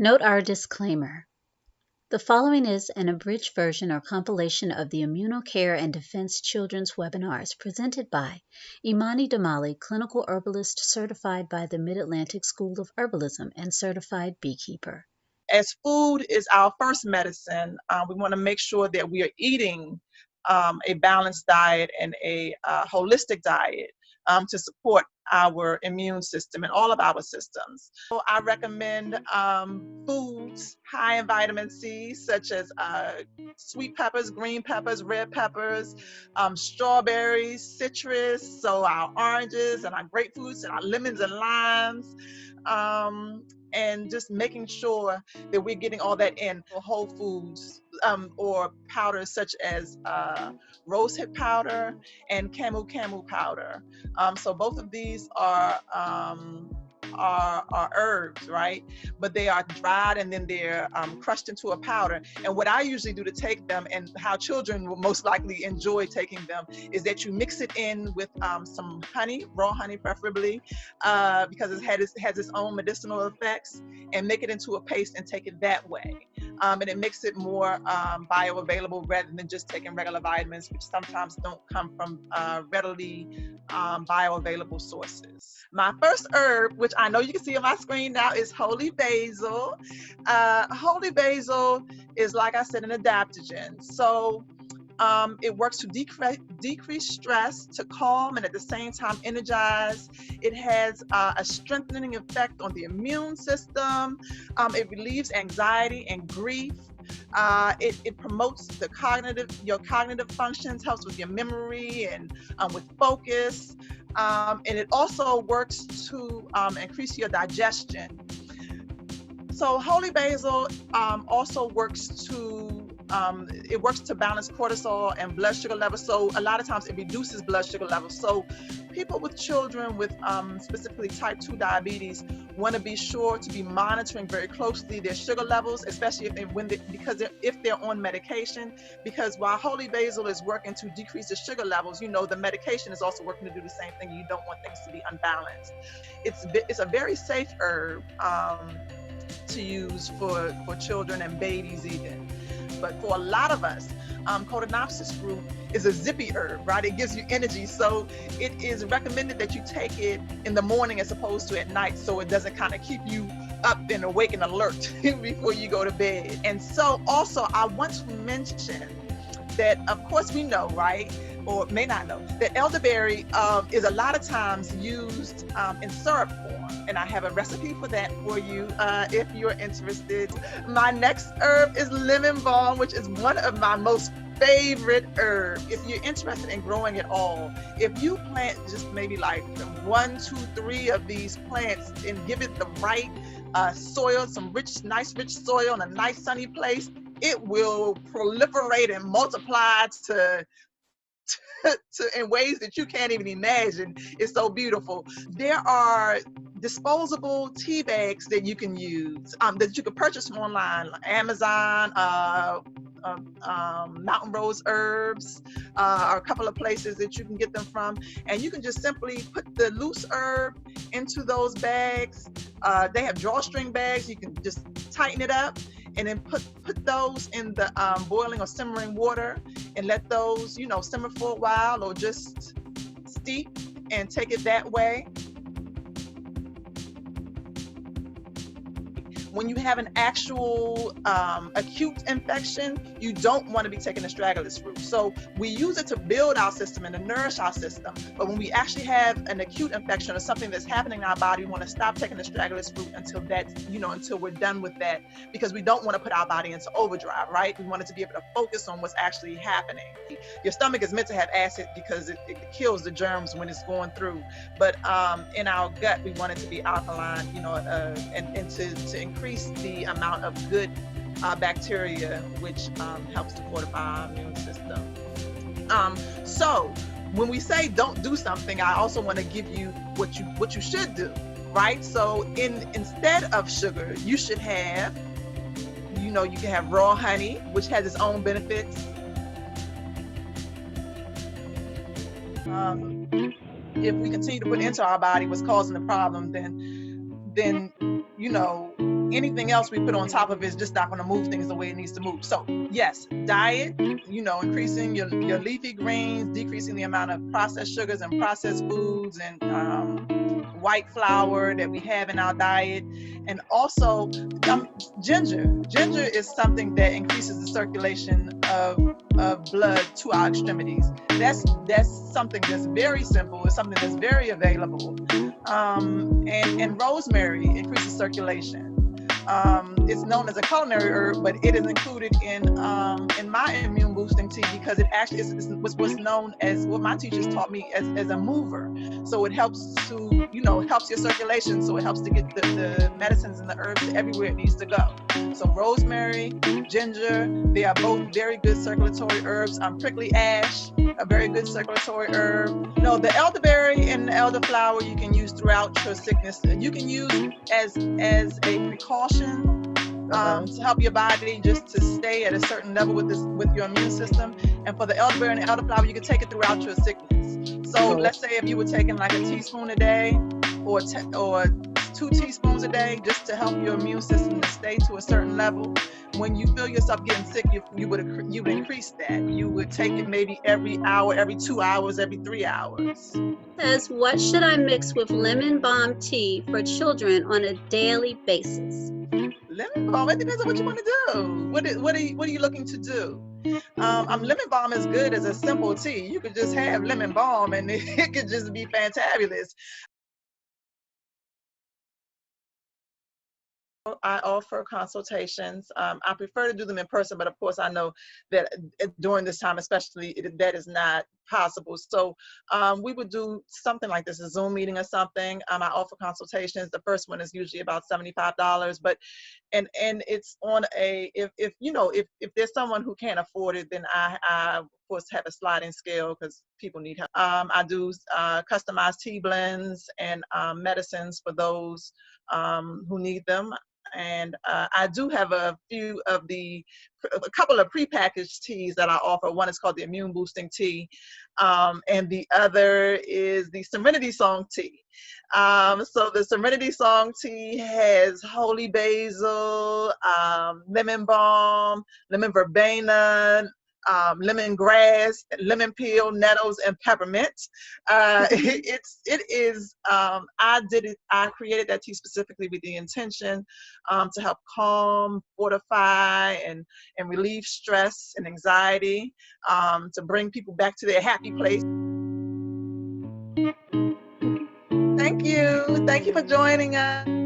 Note our disclaimer. The following is an abridged version or compilation of the ImmunoCare and Defense Children's webinars presented by Imani Damali, Clinical Herbalist certified by the Mid-Atlantic School of Herbalism and certified Beekeeper. As food is our first medicine, we want to make sure that we are eating a balanced diet and a holistic diet to support our immune system and all of our systems. So I recommend foods high in vitamin C, such as sweet peppers, green peppers, red peppers, strawberries, citrus, so our oranges and our grapefruits and our lemons and limes. And just making sure that we're getting all that in. Whole foods or powders such as rosehip powder and camu powder. So both of these are herbs, right? But they are dried and then they're crushed into a powder. And what I usually do to take them, and how children will most likely enjoy taking them, is that you mix it in with some honey, raw honey preferably, because it has its own medicinal effects, and make it into a paste and take it that way. And it makes it more bioavailable rather than just taking regular vitamins, which sometimes don't come from readily bioavailable sources. My first herb, which I know you can see on my screen now, is holy basil. Holy basil is, like I said, an adaptogen. So it works to decrease stress, to calm, and at the same time energize. It has a strengthening effect on the immune system. It relieves anxiety and grief. It promotes your cognitive functions, helps with your memory and with focus. And it also works to increase your digestion. So holy basil also works to balance cortisol and blood sugar levels. So a lot of times it reduces blood sugar levels. So people with children with specifically type 2 diabetes want to be sure to be monitoring very closely their sugar levels, especially if they're on medication, because while holy basil is working to decrease the sugar levels, the medication is also working to do the same thing. You don't want things to be unbalanced. It's a very safe herb to use for children and babies even. But for a lot of us, Cotinopsis root is a zippy herb, right? It gives you energy. So it is recommended that you take it in the morning as opposed to at night, so it doesn't kind of keep you up and awake and alert before you go to bed. And so also I want to mention that, of course, we know, right, or may not know, that elderberry is a lot of times used in syrup form. And I have a recipe for that for you if you're interested. My next herb is lemon balm, which is one of my most favorite herbs. If you're interested in growing it all, if you plant just maybe like 1, 2, 3 of these plants and give it the right soil, some nice rich soil in a nice sunny place, it will proliferate and multiply in ways that you can't even imagine. It's so beautiful. There are disposable tea bags that you can use, that you can purchase from online, like Amazon, Mountain Rose Herbs, are a couple of places that you can get them from. And you can just simply put the loose herb into those bags. They have drawstring bags. You can just tighten it up and then put those in the boiling or simmering water and let those, simmer for a while, or just steep and take it that way. When you have an actual acute infection, you don't want to be taking astragalus root. So we use it to build our system and to nourish our system. But when we actually have an acute infection or something that's happening in our body, we want to stop taking astragalus root until we're done with that, because we don't want to put our body into overdrive, right? We want it to be able to focus on what's actually happening. Your stomach is meant to have acid because it kills the germs when it's going through. But in our gut, we want it to be alkaline, and to increase the amount of good bacteria, which helps to fortify our immune system. So when we say don't do something, I also want to give you what you should do, right? So instead of sugar, you should have, you can have raw honey, which has its own benefits. If we continue to put into our body what's causing the problem, then anything else we put on top of it is just not going to move things the way it needs to move. So yes, diet, increasing your leafy greens, decreasing the amount of processed sugars and processed foods and white flour that we have in our diet. And also ginger. Ginger is something that increases the circulation of blood to our extremities. That's something that's very simple. It's something that's very available. And rosemary increases circulation. It's known as a culinary herb, but it is included in my immune boosting tea because it actually is what's known as, what my teachers taught me, as a mover. So it helps to, helps your circulation. So it helps to get the medicines and the herbs everywhere it needs to go. So rosemary, ginger, they are both very good circulatory herbs. Prickly ash, a very good circulatory herb. No, the elderberry and the elderflower you can use throughout your sickness. You can use as a precaution to help your body just to stay at a certain level with your immune system. And for the elderberry and the elderflower, you can take it throughout your sickness. So let's say if you were taking like a teaspoon a day or 2 teaspoons a day just to help your immune system to stay to a certain level. When you feel yourself getting sick, you would increase that. You would take it maybe every hour, every 2 hours, every 3 hours. Says, what should I mix with lemon balm tea for children on a daily basis? Lemon balm, it depends on what you want to do. What are you looking to do? Lemon balm is good as a simple tea. You could just have lemon balm and it could just be fantabulous. I offer consultations. I prefer to do them in person, but of course I know that during this time especially, that is not possible. So we would do something like this, a Zoom meeting or something. I offer consultations. The first one is usually about $75, but and it's on a, if there's someone who can't afford it, then I of course have a sliding scale because people need help. I do customized tea blends and medicines for those who need them. And I do have a couple of prepackaged teas that I offer. One is called the Immune Boosting Tea, and the other is the Serenity Song Tea. So the Serenity Song Tea has holy basil, lemon balm, lemon verbena, lemongrass, lemon peel, nettles, and peppermint. I created that tea specifically with the intention to help calm, fortify, and relieve stress and anxiety, to bring people back to their happy place. Thank you for joining us.